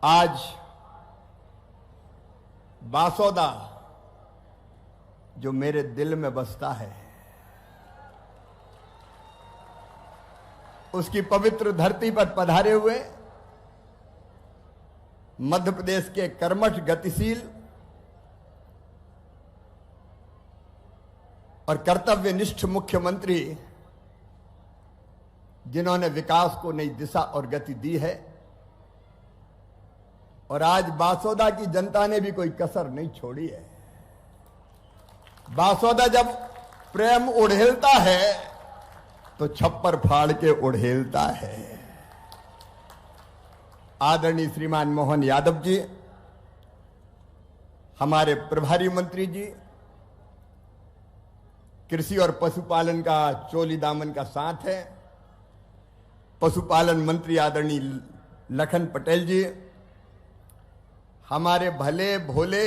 आज बासोदा जो मेरे दिल में बसता है, उसकी पवित्र धरती पर पधारे हुए मध्य प्रदेश के कर्मठ, गतिशील और कर्तव्यनिष्ठ मुख्यमंत्री, जिन्होंने विकास को नई दिशा और गति दी है। और आज बासोदा की जनता ने भी कोई कसर नहीं छोड़ी है। बासोदा जब प्रेम उड़ेलता है तो छप्पर फाड़ के उड़ेलता है। आदरणीय श्रीमान मोहन यादव जी, हमारे प्रभारी मंत्री जी, कृषि और पशुपालन का चोली दामन का साथ है, पशुपालन मंत्री आदरणीय लखन पटेल जी, हमारे भले भोले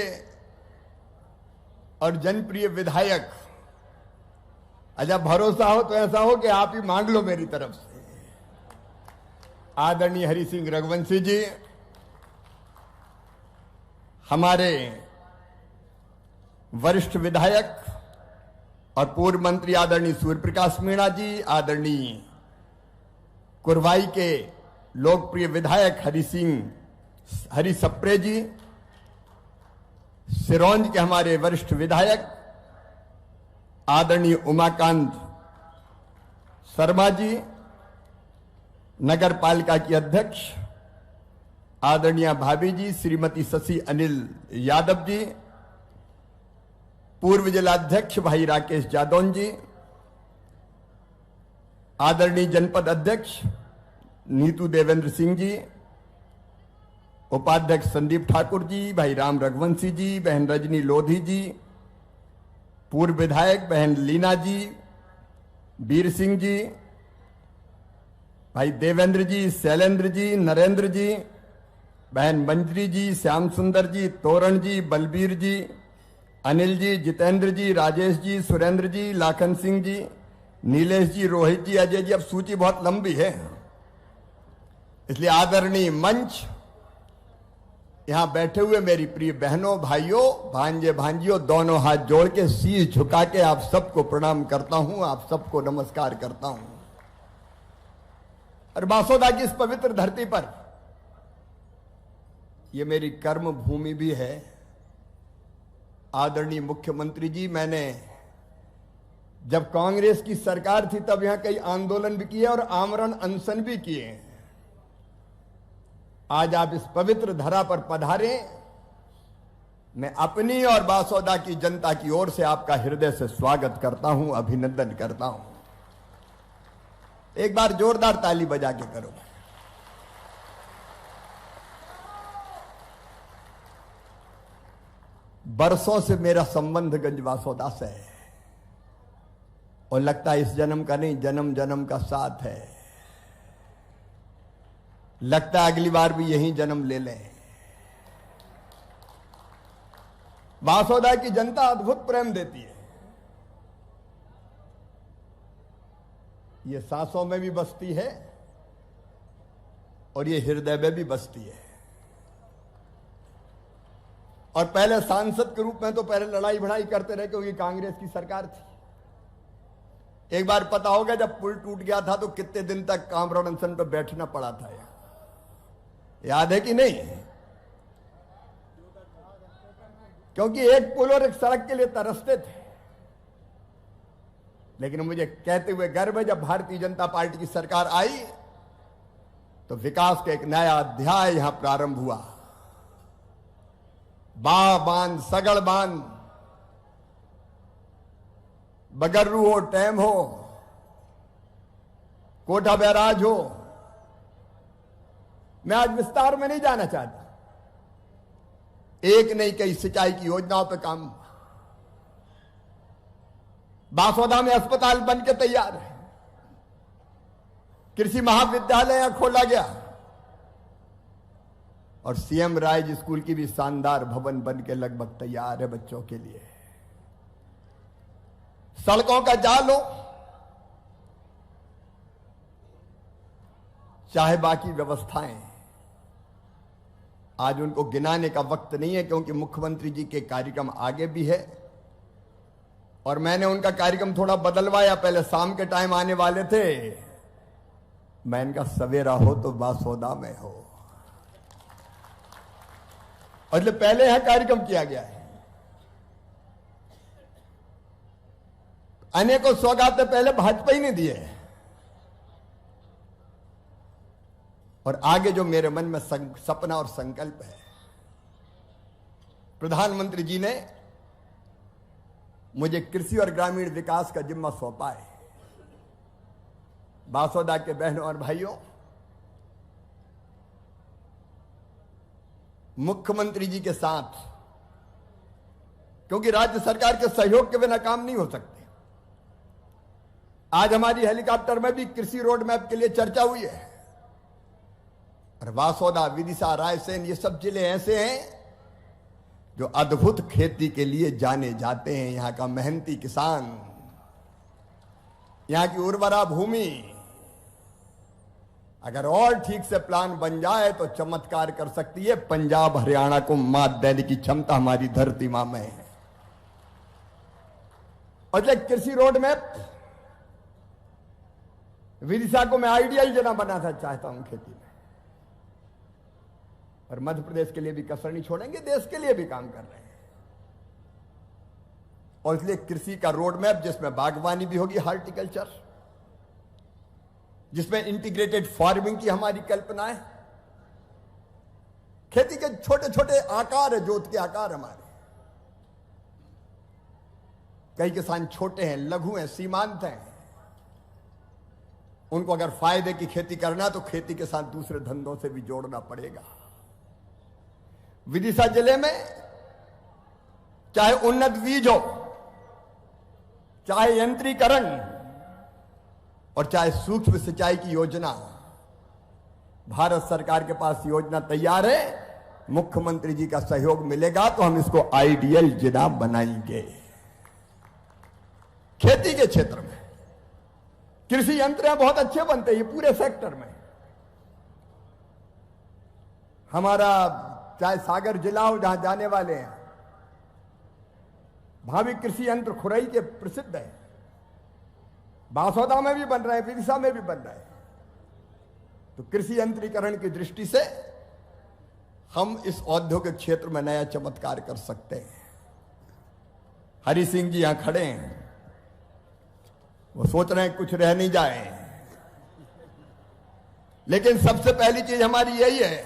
और जनप्रिय विधायक, जब भरोसा हो तो ऐसा हो कि आप ही मांग लो मेरी तरफ से, आदरणीय हरि सिंह रघुवंशी जी, हमारे वरिष्ठ विधायक और पूर्व मंत्री आदरणीय सूर्य प्रकाश मीणा जी, आदरणीय कुरवाई के लोकप्रिय विधायक हरि सप्रे जी, सिरोंज के हमारे वरिष्ठ विधायक आदरणीय उमाकांत शर्मा जी, नगर पालिका की अध्यक्ष आदरणीय भाभी जी श्रीमती शशि अनिल यादव जी, पूर्व जिलाध्यक्ष भाई राकेश जादौन जी, आदरणीय जनपद अध्यक्ष नीतू देवेंद्र सिंह जी, उपाध्यक्ष संदीप ठाकुर जी, भाई राम रघुवंशी जी, बहन रजनी लोधी जी, पूर्व विधायक बहन लीना जी, वीर सिंह जी, भाई देवेंद्र जी, शैलेंद्र जी, नरेंद्र जी, बहन मंजरी जी, श्याम सुंदर जी, तोरण जी, बलबीर जी, अनिल जी, जितेंद्र जी, राजेश जी, सुरेंद्र जी, लाखन सिंह जी, नीलेश जी, रोहित जी, अजय जी। अब सूची बहुत लंबी है, इसलिए आदरणीय मंच, यहां बैठे हुए मेरी प्रिय बहनों, भाइयों, भांजे भांजियों, दोनों हाथ जोड़ के शीश झुका के आप सबको प्रणाम करता हूं, आप सबको नमस्कार करता हूं। और बासोदा की इस पवित्र धरती पर यह मेरी कर्म भूमि भी है। आदरणीय मुख्यमंत्री जी, मैंने जब कांग्रेस की सरकार थी तब यहां कई आंदोलन भी किए और आमरण अनशन भी किए। आज आप इस पवित्र धरा पर पधारे, मैं अपनी और बासोदा की जनता की ओर से आपका हृदय से स्वागत करता हूं, अभिनंदन करता हूं। एक बार जोरदार ताली बजा के करो। बरसों से मेरा संबंध गंज बासोदा से है और लगता है इस जन्म का नहीं, जन्म जन्म का साथ है। लगता है अगली बार भी यही जन्म ले लें। बासोदा की जनता अद्भुत प्रेम देती है। ये सांसों में भी बसती है और ये हृदय में भी बसती है। और पहले सांसद के रूप में तो पहले लड़ाई भड़ाई करते रहे क्योंकि कांग्रेस की सरकार थी। एक बार पता होगा जब पुल टूट गया था तो कितने दिन तक आमरण अनशन पर बैठना पड़ा था, याद है कि नहीं? क्योंकि एक पुल और एक सड़क के लिए तरसते थे। लेकिन मुझे कहते हुए गर्व है, जब भारतीय जनता पार्टी की सरकार आई तो विकास का एक नया अध्याय यहां प्रारंभ हुआ। बांध, सगड़ बांध, बगर्रू हो, टैम हो, कोटा बैराज हो, मैं आज विस्तार में नहीं जाना चाहता। एक नहीं कई सिंचाई की योजनाओं पर काम। बासोदा में अस्पताल बन के तैयार है, कृषि महाविद्यालय यहां खोला गया और सीएम राइज स्कूल की भी शानदार भवन बन के लगभग तैयार है बच्चों के लिए। सड़कों का जाल हो चाहे बाकी व्यवस्थाएं, आज उनको गिनाने का वक्त नहीं है, क्योंकि मुख्यमंत्री जी के कार्यक्रम आगे भी है और मैंने उनका कार्यक्रम थोड़ा बदलवाया। पहले शाम के टाइम आने वाले थे, मैं इनका सवेरा हो तो बासोदा में हो, और इसलिए पहले यहां कार्यक्रम किया गया है। अनेकों सौगातें पहले भाजपा ही ने दिए, और आगे जो मेरे मन में सपना और संकल्प है, प्रधानमंत्री जी ने मुझे कृषि और ग्रामीण विकास का जिम्मा सौंपा है। बासोदा के बहनों और भाइयों, मुख्यमंत्री जी के साथ, क्योंकि राज्य सरकार के सहयोग के बिना काम नहीं हो सकते, आज हमारी हेलीकॉप्टर में भी कृषि रोड मैप के लिए चर्चा हुई है। और बासोदा, विदिशा, रायसेन, ये सब जिले ऐसे हैं जो अद्भुत खेती के लिए जाने जाते हैं। यहां का मेहनती किसान, यहां की उर्वरा भूमि अगर और ठीक से प्लान बन जाए तो चमत्कार कर सकती है। पंजाब, हरियाणा को मात देने की क्षमता हमारी धरती मां में है। और कृषि रोड मैप विदिशा को मैं आइडियल जना बनाना चाहता हूं खेती में, और मध्य प्रदेश के लिए भी कसर नहीं छोड़ेंगे, देश के लिए भी काम कर रहे हैं। और इसलिए कृषि का रोड मैप जिसमें बागवानी भी होगी, हार्टिकल्चर, जिसमें इंटीग्रेटेड फार्मिंग की हमारी कल्पना है। खेती के छोटे छोटे आकार है, जोत के आकार हमारे। कई किसान छोटे हैं, लघु हैं, सीमांत हैं, उनको अगर फायदे की खेती करना तो खेती के साथ दूसरे धंधों से भी जोड़ना पड़ेगा। विदिशा जिले में चाहे उन्नत बीज हो, चाहे यंत्रीकरण, और चाहे सूक्ष्म सिंचाई की योजना, भारत सरकार के पास योजना तैयार है। मुख्यमंत्री जी का सहयोग मिलेगा तो हम इसको आइडियल जिला बनाएंगे। खेती के क्षेत्र में कृषि यंत्र बहुत अच्छे बनते हैं, ये पूरे सेक्टर में। हमारा चाहे सागर जिला हो, जहां जाने वाले हैं, भावी कृषि यंत्र खुरई के प्रसिद्ध है। बासोदा में भी बन रहे हैं, विदिशा में भी बन रहे हैं। तो कृषि यंत्रीकरण की दृष्टि से हम इस औद्योगिक क्षेत्र में नया चमत्कार कर सकते हैं। हरि सिंह जी यहां खड़े हैं, वो सोच रहे हैं कुछ रह नहीं जाए, लेकिन सबसे पहली चीज हमारी यही है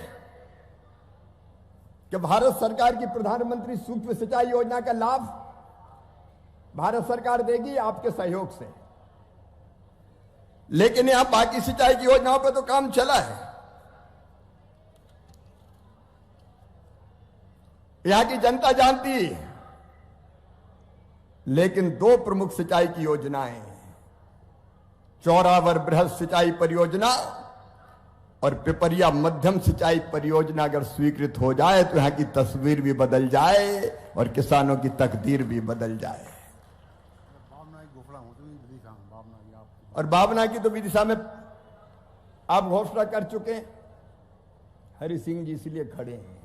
कि भारत सरकार की प्रधानमंत्री सूक्ष्म सिंचाई योजना का लाभ भारत सरकार देगी आपके सहयोग से। लेकिन यहां बाकी सिंचाई की योजनाओं पे तो काम चला है। यहां की जनता जानती है, लेकिन दो प्रमुख सिंचाई की योजनाएं, चौरावर बृहद सिंचाई परियोजना और पिपरिया मध्यम सिंचाई परियोजना अगर स्वीकृत हो जाए तो यहां की तस्वीर भी बदल जाए और किसानों की तकदीर भी बदल जाए। और भावना की तो विदिशा में आप घोषणा कर चुके हैं। हरि सिंह जी इसलिए खड़े हैं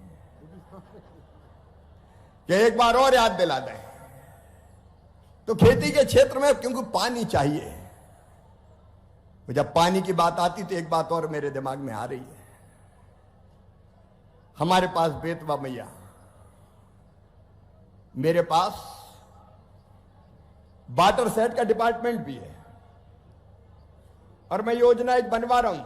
कि एक बार और याद दिला दें। तो खेती के क्षेत्र में क्योंकि पानी चाहिए, तो जब पानी की बात आती तो एक बात और मेरे दिमाग में आ रही है। हमारे पास बेतवा मैया, मेरे पास वाटर सेट का डिपार्टमेंट भी है, और मैं योजना एक बनवा रहा हूं,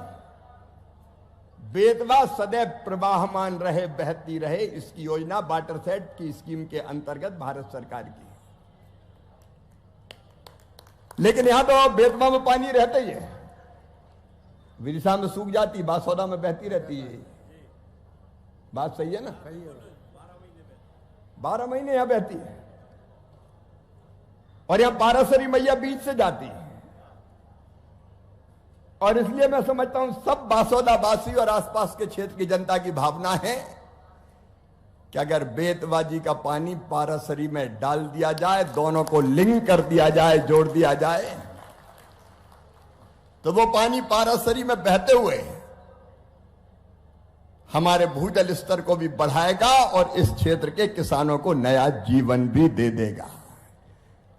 बेतवा सदैव प्रवाहमान रहे, बहती रहे, इसकी योजना वाटर सेट की स्कीम के अंतर्गत भारत सरकार की। लेकिन यहां तो बेतवा में पानी रहता ही है, विदिशा में सूख जाती, बासोदा में बहती रहती है। बात सही है ना? 12 महीने यहां बहती है, और यहां पारासरी मैया बीच से जाती है। और इसलिए मैं समझता हूं सब बासोदा वासी और आसपास के क्षेत्र की जनता की भावना है कि अगर बेतवा जी का पानी पारासरी में डाल दिया जाए, दोनों को लिंक कर दिया जाए, जोड़ दिया जाए, तो वो पानी पारासरी में बहते हुए हमारे भूजल स्तर को भी बढ़ाएगा और इस क्षेत्र के किसानों को नया जीवन भी दे देगा।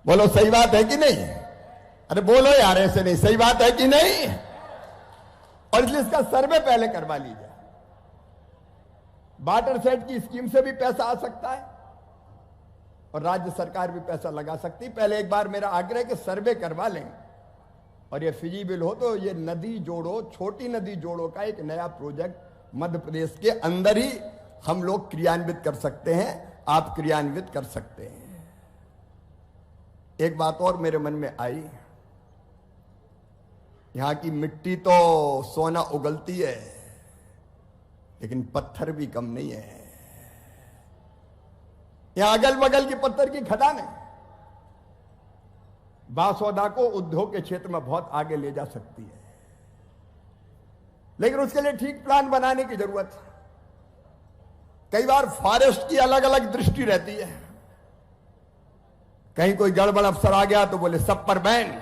बोलो सही बात है कि नहीं? अरे बोलो यार, ऐसे नहीं, सही बात है कि नहीं? और इसलिए इसका सर्वे पहले करवा लीजिए। वाटर सेट की स्कीम से भी पैसा आ सकता है और राज्य सरकार भी पैसा लगा सकती है। पहले एक बार मेरा आग्रह है कि सर्वे करवा लें और ये फिजिबल हो तो ये नदी जोड़ो, छोटी नदी जोड़ो का एक नया प्रोजेक्ट मध्य प्रदेश के अंदर ही हम लोग क्रियान्वित कर सकते हैं, आप क्रियान्वित कर सकते हैं। एक बात और मेरे मन में आई, यहां की मिट्टी तो सोना उगलती है लेकिन पत्थर भी कम नहीं है। यहां अगल बगल की पत्थर की खदान है, बासौदा को उद्योग के क्षेत्र में बहुत आगे ले जा सकती है, लेकिन उसके लिए ठीक प्लान बनाने की जरूरत है। कई बार फॉरेस्ट की अलग अलग दृष्टि रहती है, कहीं कोई गड़बड़ अफसर आ गया तो बोले सब पर बैन,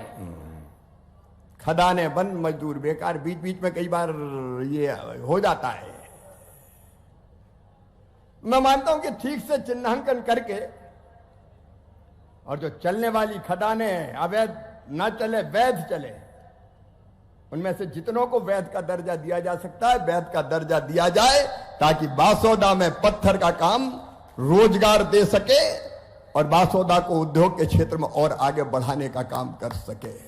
खदानें बंद, मजदूर बेकार, बीच बीच में कई बार ये हो जाता है। मैं मानता हूं कि ठीक से चिन्हांकन करके और जो चलने वाली खदानें अवैध ना चले, वैध चले, उनमें से जितनों को वैध का दर्जा दिया जा सकता है वैध का दर्जा दिया जाए, ताकि बासौदा में पत्थर का काम रोजगार दे सके और बासौदा को उद्योग के क्षेत्र में और आगे बढ़ाने का काम कर सके।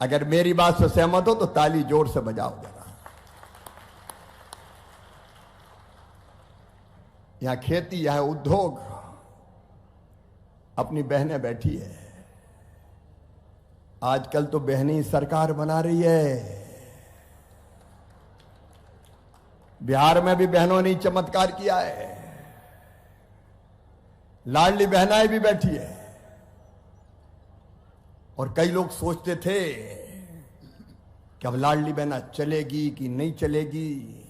अगर मेरी बात से सहमत हो तो ताली जोर से बजाओ जरा। यहां खेती, यहां उद्योग, अपनी बहनें बैठी है। आजकल तो बहनें सरकार बना रही है। बिहार में भी बहनों ने चमत्कार किया है, लाडली बहनाएं भी बैठी है। और कई लोग सोचते थे कि अब लाडली बहना चलेगी कि नहीं चलेगी,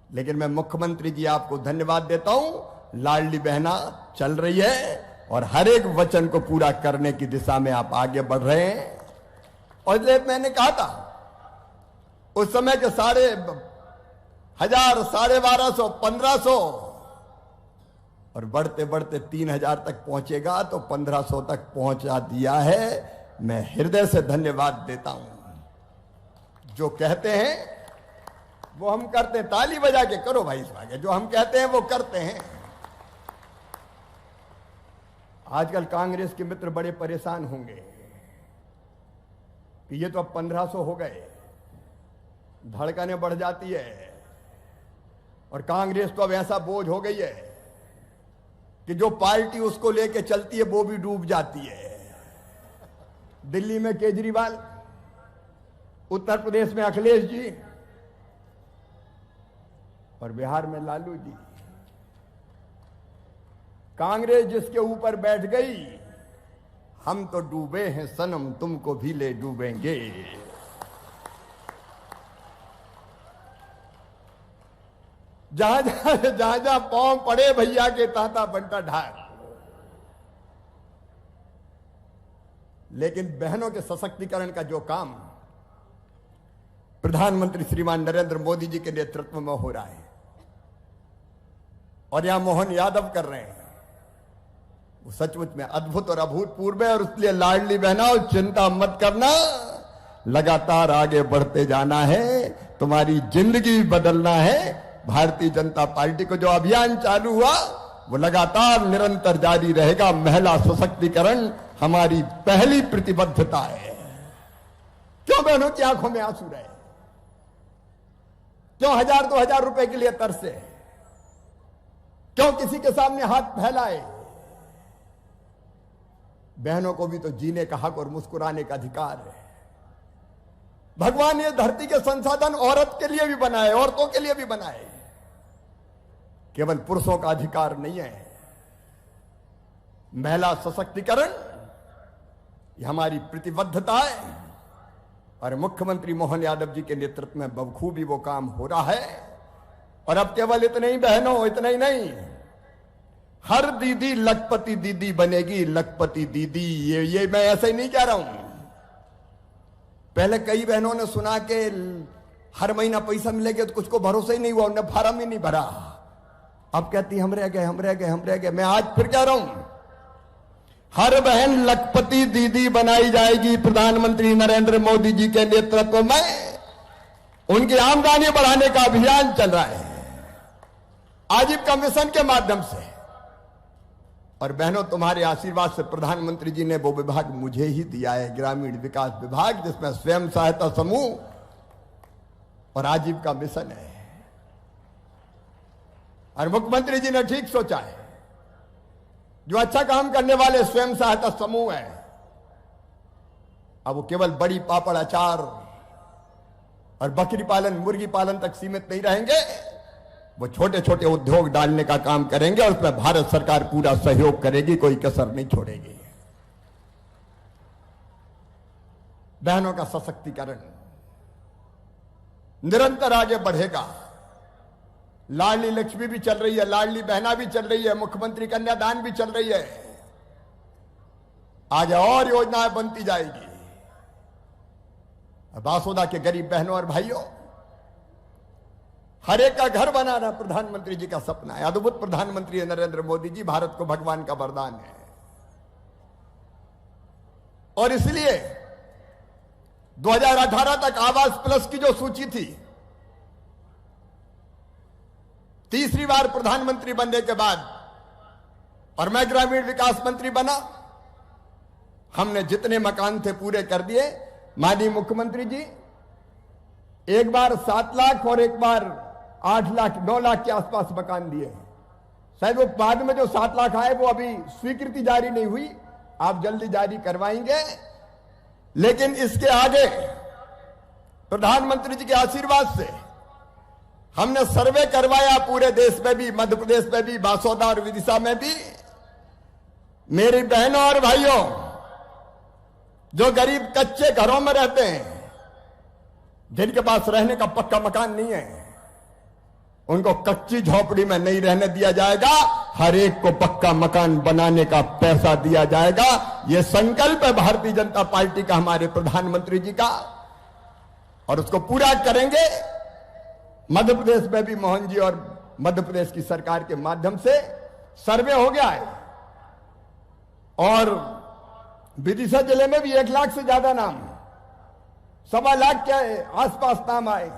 लेकिन मैं मुख्यमंत्री जी आपको धन्यवाद देता हूं, लाडली बहना चल रही है और हर एक वचन को पूरा करने की दिशा में आप आगे बढ़ रहे हैं। और इसलिए मैंने कहा था उस समय के 1,500, 1,250, 1,500 और बढ़ते बढ़ते 3,000 तक पहुंचेगा, तो 1,500 तक पहुंचा दिया है। मैं हृदय से धन्यवाद देता हूं। जो कहते हैं वो हम करते हैं, ताली बजा के करो भाई इस आगे, जो हम कहते हैं वो करते हैं। आजकल कांग्रेस के मित्र बड़े परेशान होंगे कि ये तो अब 1,500 हो गए, धड़कनें बढ़ जाती है और कांग्रेस तो अब ऐसा बोझ हो गई है कि जो पार्टी उसको लेके चलती है वो भी डूब जाती है। दिल्ली में केजरीवाल, उत्तर प्रदेश में अखिलेश जी और बिहार में लालू जी। कांग्रेस जिसके ऊपर बैठ गई, हम तो डूबे हैं सनम, तुमको भी ले डूबेंगे। जहां जहां पांव पड़े भैया के ताता बनता ढाल। लेकिन बहनों के सशक्तिकरण का जो काम प्रधानमंत्री श्रीमान नरेंद्र मोदी जी के नेतृत्व में हो रहा है और यहां मोहन यादव कर रहे हैं, वो सचमुच में अद्भुत और अभूतपूर्व है। और इसलिए लाडली बहनों, चिंता मत करना, लगातार आगे बढ़ते जाना है, तुम्हारी जिंदगी बदलना है। भारतीय जनता पार्टी को जो अभियान चालू हुआ वो लगातार निरंतर जारी रहेगा। महिला सशक्तिकरण हमारी पहली प्रतिबद्धता है। क्यों बहनों की आंखों में आंसू रहे? क्यों 1,000-2,000 रुपए के लिए तरसे? क्यों किसी के सामने हाथ फैलाए? बहनों को भी तो जीने का हक और मुस्कुराने का अधिकार है। भगवान ये धरती के संसाधन औरत के लिए भी बनाए, औरतों के लिए भी बनाए, केवल पुरुषों का अधिकार नहीं है। महिला सशक्तिकरण ये हमारी प्रतिबद्धता है और मुख्यमंत्री मोहन यादव जी के नेतृत्व में बखूबी वो काम हो रहा है। और अब केवल इतने ही बहनों, इतना ही नहीं, हर दीदी लखपति दीदी बनेगी, लखपति दीदी। ये मैं ऐसे ही नहीं कह रहा हूं। पहले कई बहनों ने सुना के हर महीना पैसा मिलेगा तो कुछ को भरोसा ही नहीं हुआ, उन्होंने फार्म ही नहीं भरा। अब कहती हम रह गए, हम रह गए, हम रह गए। मैं आज फिर कह रहा हूं, हर बहन लखपति दीदी बनाई जाएगी प्रधानमंत्री नरेंद्र मोदी जी के नेतृत्व में। उनकी आमदनी बढ़ाने का अभियान चल रहा है आजीविका मिशन के माध्यम से। और बहनों, तुम्हारे आशीर्वाद से प्रधानमंत्री जी ने वो विभाग मुझे ही दिया है, ग्रामीण विकास विभाग, जिसमें स्वयं सहायता समूह और आजीविका मिशन है। और मुख्यमंत्री जी ने ठीक सोचा है, जो अच्छा काम करने वाले स्वयं सहायता समूह है, अब वो केवल बड़ी पापड़ अचार और बकरी पालन मुर्गी पालन तक सीमित नहीं रहेंगे, वो छोटे छोटे उद्योग डालने का काम करेंगे और उसमें भारत सरकार पूरा सहयोग करेगी, कोई कसर नहीं छोड़ेगी। बहनों का सशक्तिकरण निरंतर आगे बढ़ेगा। लाडली लक्ष्मी भी चल रही है, लाडली बहना भी चल रही है, मुख्यमंत्री कन्यादान भी चल रही है, आगे और योजनाएं बनती जाएगी। बासोदा के गरीब बहनों और भाइयों, हर एक का घर बनाना प्रधानमंत्री जी का सपना है। अद्भुत प्रधानमंत्री नरेंद्र मोदी जी, भारत को भगवान का वरदान है। और इसलिए 2018 तक आवास प्लस की जो सूची थी, तीसरी बार प्रधानमंत्री बनने के बाद और मैं ग्रामीण विकास मंत्री बना, हमने जितने मकान थे पूरे कर दिए। माननीय मुख्यमंत्री जी एक बार 7 लाख और एक बार 8 लाख 9 लाख के आसपास मकान दिए। शायद वो बाद में जो 7 लाख आए वो अभी स्वीकृति जारी नहीं हुई, आप जल्दी जारी करवाएंगे। लेकिन इसके आगे प्रधानमंत्री जी के आशीर्वाद से हमने सर्वे करवाया पूरे देश में भी, मध्य प्रदेश में भी, बासोदा और विदिशा में भी। मेरी बहनों और भाइयों, जो गरीब कच्चे घरों में रहते हैं, जिनके पास रहने का पक्का मकान नहीं है, उनको कच्ची झोपड़ी में नहीं रहने दिया जाएगा। हर एक को पक्का मकान बनाने का पैसा दिया जाएगा। यह संकल्प है भारतीय जनता पार्टी का, हमारे प्रधानमंत्री जी का, और उसको पूरा करेंगे। मध्य प्रदेश में भी मोहन जी और मध्य प्रदेश की सरकार के माध्यम से सर्वे हो गया है, और विदिशा जिले में भी 1 लाख से ज्यादा नाम, 1.25 लाख के आसपास नाम आए।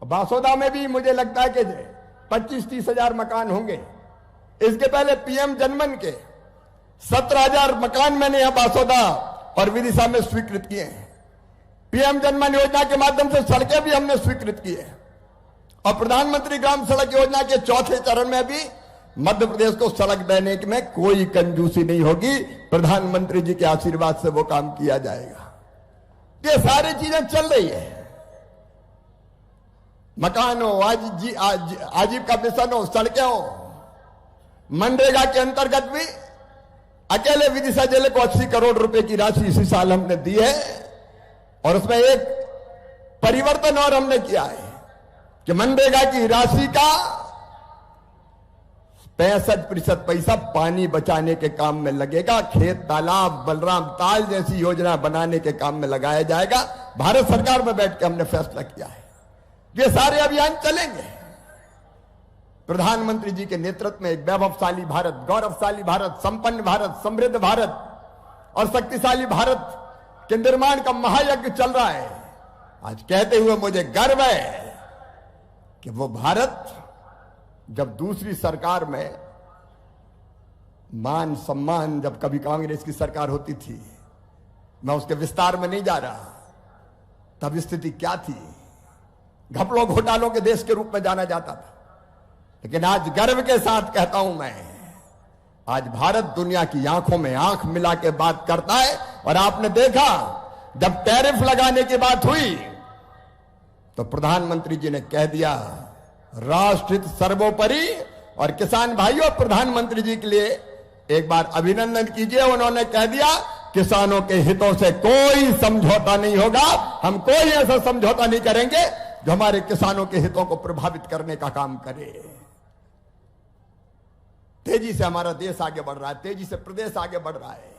बासोदा में भी मुझे लगता है कि 25-30 हजार मकान होंगे। इसके पहले पीएम जनमन के 17,000 मकान मैंने यहां बासोदा और विदिशा में स्वीकृत किए हैं। पीएम जनमन योजना के माध्यम से सड़कें भी हमने स्वीकृत की है, और प्रधानमंत्री ग्राम सड़क योजना के 4थे चरण में भी मध्य प्रदेश को सड़क देने में कोई कंजूसी नहीं होगी। प्रधानमंत्री जी के आशीर्वाद से वो काम किया जाएगा। ये सारी चीजें चल रही है, मकान हो, आजीविका मिशन हो, सड़कें हो। मनरेगा के अंतर्गत भी अकेले विदिशा जिले को 80 करोड़ रुपए की राशि इसी साल हमने दी है, और उसमें एक परिवर्तन और हमने किया है कि मनरेगा की राशि का 65% पैसा पानी बचाने के काम में लगेगा, खेत तालाब बलराम ताल जैसी योजना बनाने के काम में लगाया जाएगा। भारत सरकार में बैठ के हमने फैसला किया है, ये सारे अभियान चलेंगे। प्रधानमंत्री जी के नेतृत्व में एक वैभवशाली भारत, गौरवशाली भारत, संपन्न भारत, समृद्ध भारत और शक्तिशाली भारत के निर्माण का महायज्ञ चल रहा है। आज कहते हुए मुझे गर्व है कि वो भारत जब दूसरी सरकार में मान सम्मान, जब कभी कांग्रेस की सरकार होती थी, मैं उसके विस्तार में नहीं जा रहा, तब स्थिति क्या थी, घपलों घोटालों के देश के रूप में जाना जाता था। लेकिन आज गर्व के साथ कहता हूं मैं, आज भारत दुनिया की आंखों में आंख मिला के बात करता है। और आपने देखा जब टैरिफ लगाने की बात हुई तो प्रधानमंत्री जी ने कह दिया राष्ट्रहित सर्वोपरि। और किसान भाइयों, प्रधानमंत्री जी के लिए एक बार अभिनंदन कीजिए, उन्होंने कह दिया किसानों के हितों से कोई समझौता नहीं होगा, हम कोई ऐसा समझौता नहीं करेंगे जो हमारे किसानों के हितों को प्रभावित करने का काम करे। तेजी से हमारा देश आगे बढ़ रहा है, तेजी से प्रदेश आगे बढ़ रहा है,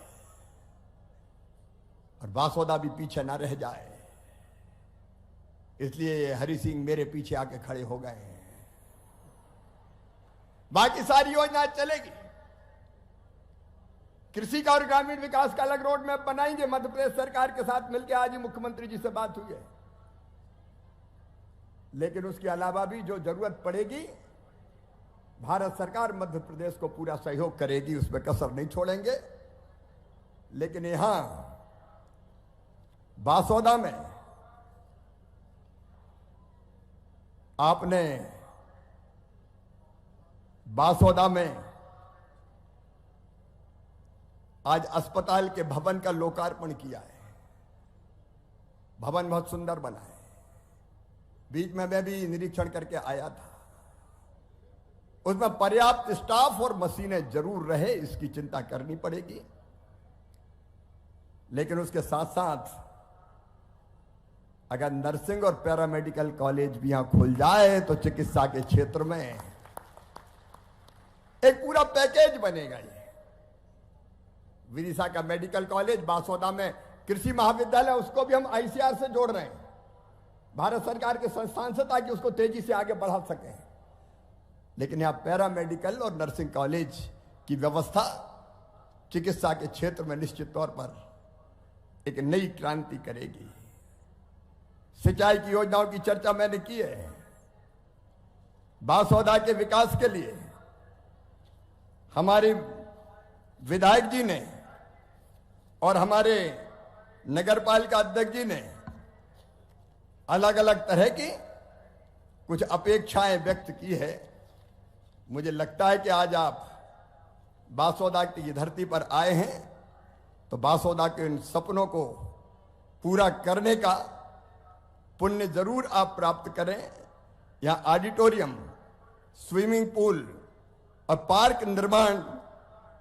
और बासोदा भी पीछे ना रह जाए। इसलिए हरि सिंह मेरे पीछे आके खड़े हो गए हैं। बाकी सारी योजना चलेगी। कृषि का और ग्रामीण विकास का अलग रोड मैप बनाएंगे मध्य प्रदेश सरकार के साथ मिलकर। आज ही मुख्यमंत्री जी से बात हुई है। लेकिन उसके अलावा भी जो जरूरत पड़ेगी, भारत सरकार मध्य प्रदेश को पूरा सहयोग करेगी, उसमें कसर नहीं छोड़ेंगे। लेकिन यहां बासोदा में आपने आज अस्पताल के भवन का लोकार्पण किया है। भवन बहुत सुंदर बना है। बीच में मैं भी निरीक्षण करके आया था। उसमें पर्याप्त स्टाफ और मशीनें जरूर रहे, इसकी चिंता करनी पड़ेगी। लेकिन उसके साथ साथ अगर नर्सिंग और पैरामेडिकल कॉलेज भी यहां खुल जाए तो चिकित्सा के क्षेत्र में एक पूरा पैकेज बनेगा। ये विदिशा का मेडिकल कॉलेज, बासोदा में कृषि महाविद्यालय, उसको भी हम आईसीआर से जोड़ रहे हैं, भारत सरकार के संस्थान से, ताकि उसको तेजी से आगे बढ़ा सकें। लेकिन यहां पैरामेडिकल और नर्सिंग कॉलेज की व्यवस्था चिकित्सा के क्षेत्र में निश्चित तौर पर एक नई क्रांति करेगी। सिंचाई की योजनाओं की चर्चा मैंने की है। बासोदा के विकास के लिए हमारे विधायक जी ने और हमारे नगरपालिका अध्यक्ष जी ने अलग अलग तरह की कुछ अपेक्षाएं व्यक्त की है। मुझे लगता है कि आज आप बासोदा की धरती पर आए हैं तो बासोदा के इन सपनों को पूरा करने का पुण्य जरूर आप प्राप्त करें। यहां ऑडिटोरियम, स्विमिंग पूल और पार्क निर्माण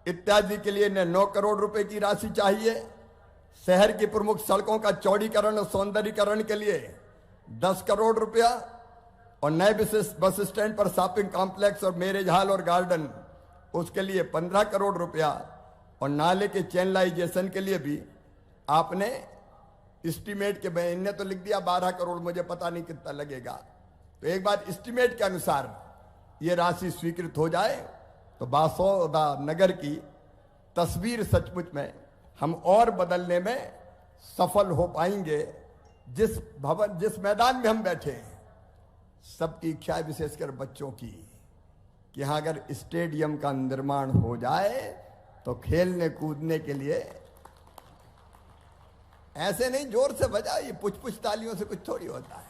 इत्यादि के लिए 9 करोड़ रुपए की राशि चाहिए। शहर की प्रमुख सड़कों का चौड़ीकरण और सौंदर्यीकरण के लिए 10 करोड़ रुपया और नए बस स्टैंड पर शॉपिंग कॉम्प्लेक्स और मैरिज हॉल और गार्डन, उसके लिए 15 करोड़ रुपया और नाले के चैनलाइजेशन के लिए भी आपने एस्टीमेट के, मैंने तो लिख दिया 12 करोड़, मुझे पता नहीं कितना लगेगा। तो एक बार एस्टीमेट के अनुसार ये राशि स्वीकृत हो जाए तो बासोदा नगर की तस्वीर सचमुच में हम और बदलने में सफल हो पाएंगे। जिस मैदान में हम बैठे हैं, सबकी इच्छा है, विशेषकर बच्चों की, कि यहां अगर स्टेडियम का निर्माण हो जाए तो खेलने कूदने के लिए, ऐसे नहीं जोर से बजाओ, ये पुछ पुछ तालियों से कुछ थोड़ी होता है।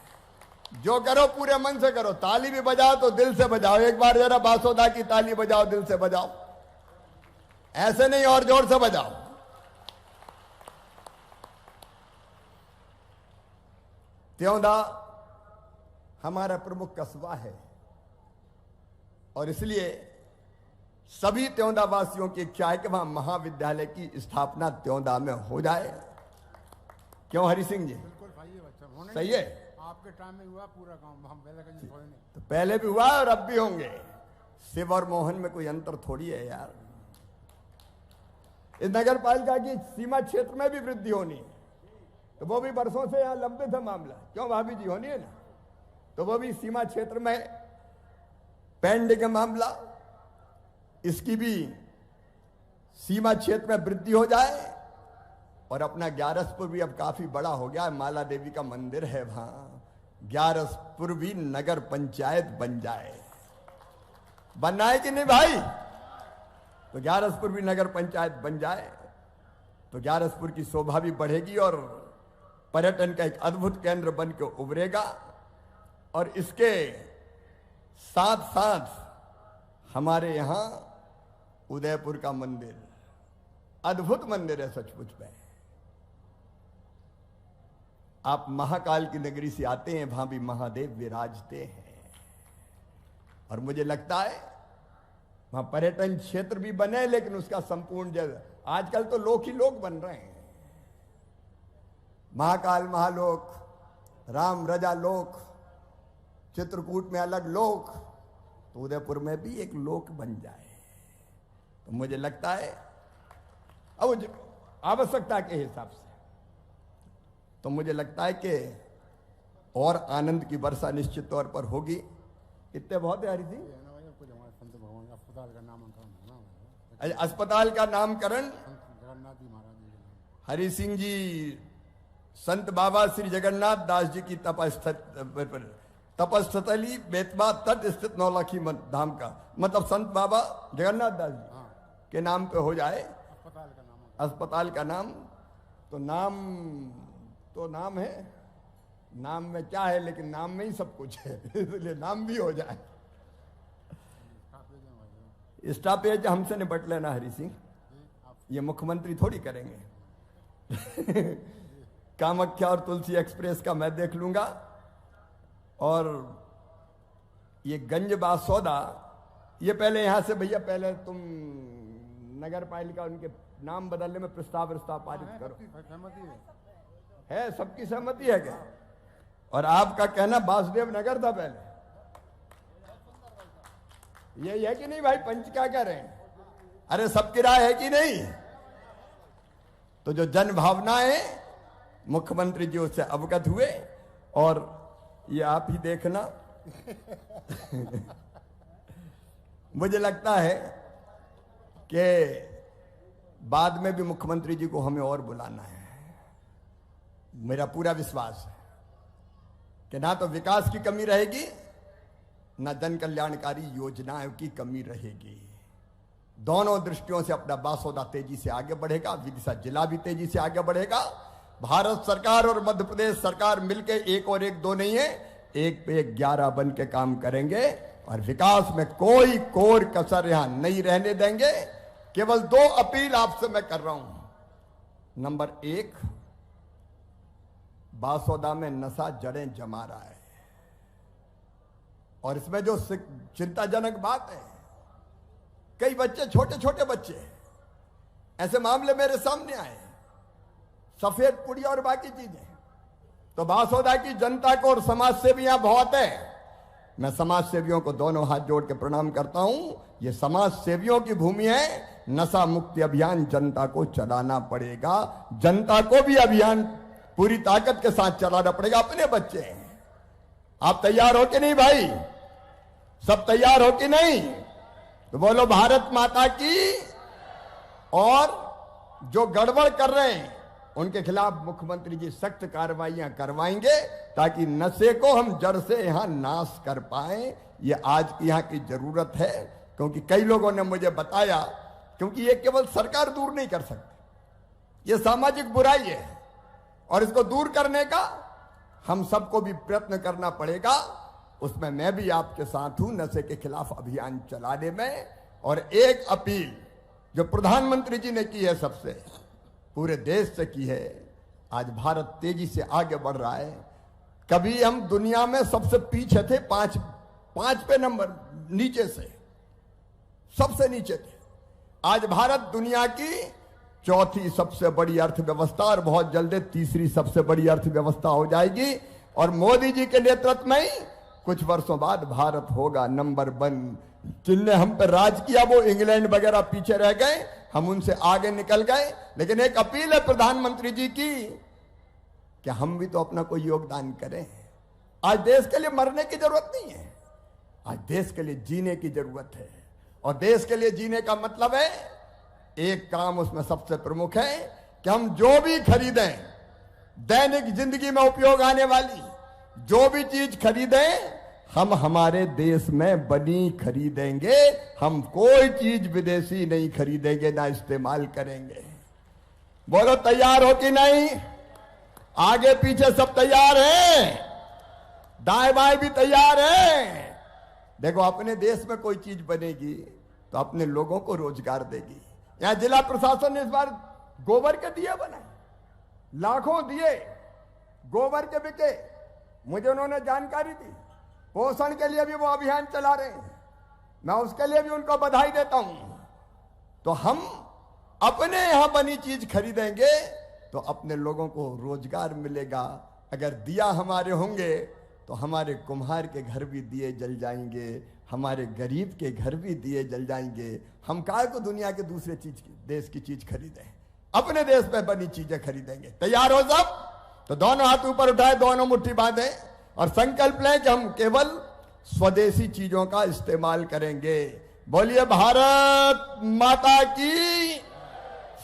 जो करो पूरे मन से करो। ताली भी बजाओ तो दिल से बजाओ। एक बार जरा बासोदा की ताली बजाओ, दिल से बजाओ, ऐसे नहीं और जोर से बजाओ। त्योंदा हमारा प्रमुख कस्बा है और इसलिए सभी त्योंदा वासियों की इच्छा है कि वहां महाविद्यालय की स्थापना त्योंदा में हो जाए। क्यों हरि सिंह जी? बिल्कुल भाई, ये बच्चा सही है। आपके टाइम में हुआ पूरा काम, हम पहले कहीं थोड़े नहीं। तो पहले भी हुआ और अब भी होंगे। शिव और मोहन में कोई अंतर थोड़ी है यार। इस नगर पालिका की सीमा क्षेत्र में भी वृद्धि होनी है, तो वो भी वर्षों से यहां लंबित है मामला। क्यों भाभी जी? होनी है ना। तो वो भी सीमा क्षेत्र में पेंडिंग है मामला, इसकी भी सीमा क्षेत्र में वृद्धि हो जाए। और अपना ग्यारसपुर भी अब काफी बड़ा हो गया है, माला देवी का मंदिर है वहां। ग्यारसपुर भी नगर पंचायत बन जाए। बनना है कि नहीं भाई? तो ग्यारसपुर भी नगर पंचायत बन जाए तो ग्यारसपुर की शोभा भी बढ़ेगी और पर्यटन का एक अद्भुत केंद्र बन के उभरेगा। और इसके साथ साथ हमारे यहां उदयपुर का मंदिर, अद्भुत मंदिर है सचमुच में। आप महाकाल की नगरी से आते हैं, वहां भी महादेव विराजते हैं। और मुझे लगता है वहां पर्यटन क्षेत्र भी बने, लेकिन उसका संपूर्ण जगह, आजकल तो लोक ही लोक बन रहे हैं। महाकाल महालोक, राम रजा लोक, चित्रकूट में अलग लोक, तो उदयपुर में भी एक लोक बन जाए। तो मुझे लगता है अब आवश्यकता के हिसाब से, तो मुझे लगता है कि और आनंद की वर्षा निश्चित तौर पर होगी। इतने बहुत है हरि सिंह। ये है ना भाई, कुछ हमारे संत भगवान का अस्पताल का नामकरण होना है। अस्पताल का नामकरण संत जगन्नाथ जी महाराज जी के नाम। हरि सिंह जी संत बाबा श्री जगन्नाथ दास जी की तपस्थली बेतवा तट स्थित नौलखी धाम का, मतलब संत बाबा जगन्नाथ दास जी हाँ, के नाम पे हो जाए अस्पताल का नाम। अस्पताल का नाम। तो नाम है, नाम में क्या है, लेकिन नाम में ही सब कुछ है इसलिए नाम भी हो जाए। स्टॉपेज हमसे निपट लेना हरि सिंह, ये मुख्यमंत्री थोड़ी करेंगे कामाख्या और तुलसी एक्सप्रेस का मैं देख लूंगा। और ये गंज बासौदा, ये पहले यहां से भैया, पहले तुम नगर पालिका उनके नाम बदलने में प्रस्ताव पारित करो। सहमति है सबकी सहमति है क्या? और आपका कहना वासुदेव नगर था पहले, ये है कि नहीं भाई? पंच क्या कह रहे हैं? अरे सबकी राय है कि नहीं? तो जो जन भावनाएं मुख्यमंत्री जी उससे अवगत हुए, और ये आप ही देखना मुझे लगता है कि बाद में भी मुख्यमंत्री जी को हमें और बुलाना है। मेरा पूरा विश्वास है कि ना तो विकास की कमी रहेगी, ना जन कल्याणकारी योजनाओं की कमी रहेगी। दोनों दृष्टियों से अपना बासौदा तेजी से आगे बढ़ेगा, विदिशा जिला भी तेजी से आगे बढ़ेगा। भारत सरकार और मध्य प्रदेश सरकार मिलकर एक और एक दो नहीं है, एक पे 11 बन के काम करेंगे, और विकास में कोई कोर कसर यहां नहीं रहने देंगे। केवल 2 अपील आपसे मैं कर रहा हूं। नंबर 1, बासौदा में नशा जड़ें जमा रहा है, और इसमें जो चिंताजनक बात है, कई बच्चे, छोटे छोटे बच्चे, ऐसे मामले मेरे सामने आए, सफेद पुड़िया और बाकी चीजें। तो बासौदा की जनता को और समाज सेवियां बहुत है, मैं समाज सेवियों को दोनों हाथ जोड़ के प्रणाम करता हूं। ये समाज सेवियों की भूमि है। नशा मुक्ति अभियान जनता को चलाना पड़ेगा, जनता को भी अभियान पूरी ताकत के साथ चलाना पड़ेगा। अपने बच्चे हैं, आप तैयार हो कि नहीं भाई? सब तैयार हो कि नहीं? तो बोलो भारत माता की। और जो गड़बड़ कर रहे हैं उनके खिलाफ मुख्यमंत्री जी सख्त कार्रवाइयां करवाएंगे, ताकि नशे को हम जड़ से यहां नाश कर पाए। ये आज की यहां की जरूरत है, क्योंकि कई लोगों ने मुझे बताया, क्योंकि ये केवल सरकार दूर नहीं कर सकती, ये सामाजिक बुराई है, और इसको दूर करने का हम सबको भी प्रयत्न करना पड़ेगा। उसमें मैं भी आपके साथ हूं, नशे के खिलाफ अभियान चलाने में। और एक अपील जो प्रधानमंत्री जी ने की है, सबसे पूरे देश से की है, आज भारत तेजी से आगे बढ़ रहा है। कभी हम दुनिया में सबसे पीछे थे, पांच पे नंबर नीचे से, सबसे नीचे थे। आज भारत दुनिया की 4थी सबसे बड़ी अर्थव्यवस्था, और बहुत जल्द 3री सबसे बड़ी अर्थव्यवस्था हो जाएगी। और मोदी जी के नेतृत्व में ही कुछ वर्षों बाद भारत होगा नंबर 1। जिनने हम पर राज किया वो इंग्लैंड वगैरह पीछे रह गए, हम उनसे आगे निकल गए। लेकिन एक अपील है प्रधानमंत्री जी की कि हम भी तो अपना कोई योगदान करें। आज देश के लिए मरने की जरूरत नहीं है, आज देश के लिए जीने की जरूरत है। और देश के लिए जीने का मतलब है, एक काम उसमें सबसे प्रमुख है कि हम जो भी खरीदें, दैनिक जिंदगी में उपयोग आने वाली जो भी चीज खरीदें, हम हमारे देश में बनी खरीदेंगे। हम कोई चीज विदेशी नहीं खरीदेंगे, ना इस्तेमाल करेंगे। बोलो तैयार हो कि नहीं? आगे पीछे सब तैयार हैं, दाएं बाएं भी तैयार हैं। देखो, अपने देश में कोई चीज बनेगी तो अपने लोगों को रोजगार देगी। यहां जिला प्रशासन ने इस बार गोबर के दिए बनाए, लाखों दिए गोबर के बिके, मुझे उन्होंने जानकारी दी। पोषण के लिए भी वो अभियान चला रहे हैं, मैं उसके लिए भी उनको बधाई देता हूं। तो हम अपने यहां बनी चीज खरीदेंगे तो अपने लोगों को रोजगार मिलेगा। अगर दिया हमारे होंगे तो हमारे कुम्हार के घर भी दिए जल जाएंगे, हमारे गरीब के घर भी दिए जल जाएंगे। हम काहे को दुनिया के दूसरे चीज की, देश की चीज खरीदें, अपने देश में बनी चीजें खरीदेंगे। तैयार हो सब? तो दोनों हाथ ऊपर उठाए, दोनों मुट्ठी बांधे। और संकल्प लें कि हम केवल स्वदेशी चीजों का इस्तेमाल करेंगे। बोलिए भारत माता की।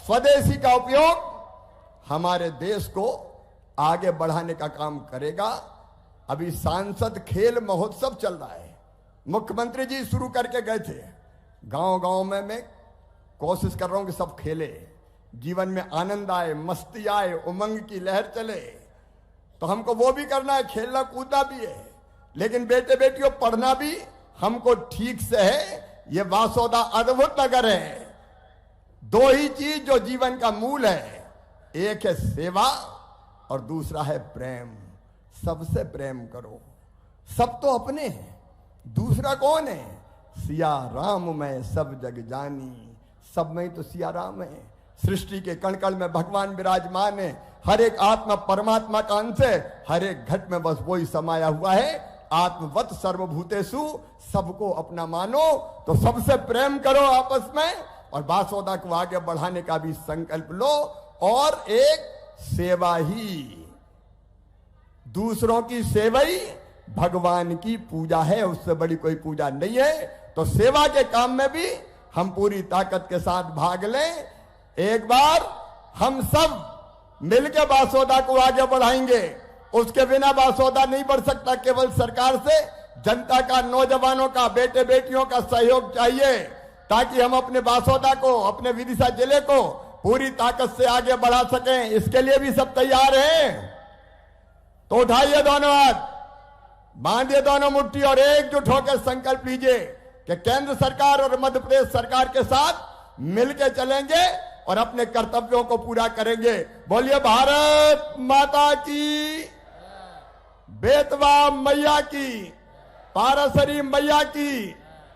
स्वदेशी का उपयोग हमारे देश को आगे बढ़ाने का काम करेगा। अभी सांसद खेल महोत्सव चल रहा है, मुख्यमंत्री जी शुरू करके गए थे। गांव गांव में मैं कोशिश कर रहा हूं कि सब खेले, जीवन में आनंद आए, मस्ती आए, उमंग की लहर चले। तो हमको वो भी करना है, खेलना कूदना भी है, लेकिन बेटे बेटियों पढ़ना भी हमको ठीक से है। ये वासोदा अद्भुत नगर है। दो ही चीज जो जीवन का मूल है, एक है सेवा और दूसरा है प्रेम। सबसे प्रेम करो। सब तो अपने हैं, दूसरा कौन है? सिया राम में सब जग जानी। सब में ही तो सिया राम है। सृष्टि के कण कण में भगवान विराजमान है। हर एक आत्मा परमात्मा का अंश है। हर एक घट में बस वही समाया हुआ है। आत्मवत सर्वभूतेषु, सबको अपना मानो। तो सबसे प्रेम करो आपस में, और वासोदा को आगे बढ़ाने का भी संकल्प लो। और एक सेवा ही, दूसरों की सेवा ही भगवान की पूजा है, उससे बड़ी कोई पूजा नहीं है। तो सेवा के काम में भी हम पूरी ताकत के साथ भाग लें। एक बार हम सब मिलकर वासोदा को आगे बढ़ाएंगे। उसके बिना वासोदा नहीं बढ़ सकता। केवल सरकार से, जनता का, नौजवानों का, बेटे बेटियों का सहयोग चाहिए, ताकि हम अपने वासोदा को, अपने विदिशा जिले को पूरी ताकत से आगे बढ़ा सकें। इसके लिए भी सब तैयार हैं। तो उठाइए दोनों हाथ, बांधिए दोनों मुट्ठी और एकजुट होकर संकल्प लीजिए कि केंद्र सरकार और मध्य प्रदेश सरकार के साथ मिलकर चलेंगे और अपने कर्तव्यों को पूरा करेंगे। बोलिए भारत माता की, बेतवा मैया की, पारासरी मैया की,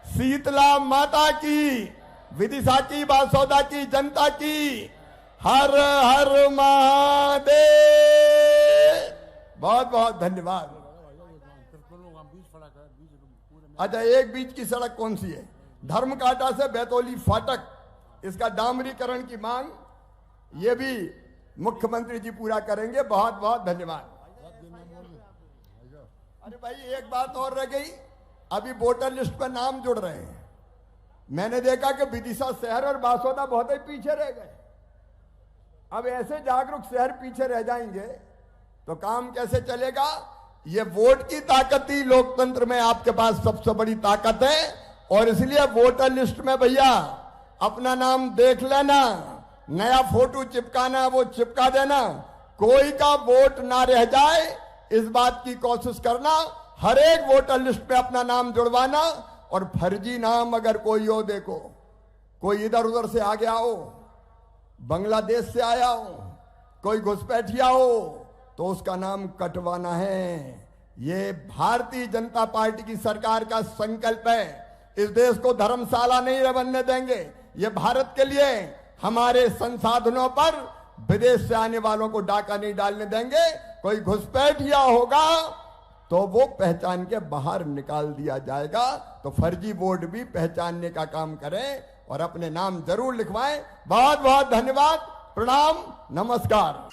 शीतला माता की, विदिशा की, वासोदा की जनता की। हर हर महादेव। बहुत बहुत धन्यवाद। अच्छा, एक बीच की सड़क कौन सी है? धर्मकांटा से बैतौली फाटक, इसका डामरीकरण की मांग ये भी मुख्यमंत्री जी पूरा करेंगे। बहुत बहुत धन्यवाद। अरे भाई, एक बात और रह गई, अभी वोटर लिस्ट पर नाम जुड़ रहे हैं। मैंने देखा कि विदिशा शहर और वासोदा बहुत ही पीछे रह गए। अब ऐसे जागरूक शहर पीछे रह जाएंगे तो काम कैसे चलेगा? ये वोट की ताकत ही लोकतंत्र में आपके पास सबसे बड़ी ताकत है। और इसलिए वोटर लिस्ट में भैया अपना नाम देख लेना, नया फोटो चिपकाना वो चिपका देना, कोई का वोट ना रह जाए इस बात की कोशिश करना। हर एक वोटर लिस्ट में अपना नाम जुड़वाना। और फर्जी नाम अगर कोई हो, देखो कोई इधर उधर से आ गया हो, बांग्लादेश से आया हो, कोई घुसपैठिया हो, तो उसका नाम कटवाना है। ये भारतीय जनता पार्टी की सरकार का संकल्प है। इस देश को धर्मशाला नहीं बनने देंगे। ये भारत के लिए हमारे संसाधनों पर विदेश से आने वालों को डाका नहीं डालने देंगे। कोई घुसपैठिया होगा तो वो पहचान के बाहर निकाल दिया जाएगा। तो फर्जी वोट भी पहचानने का काम करें और अपने नाम जरूर लिखवाएं। बहुत बहुत धन्यवाद। प्रणाम, नमस्कार।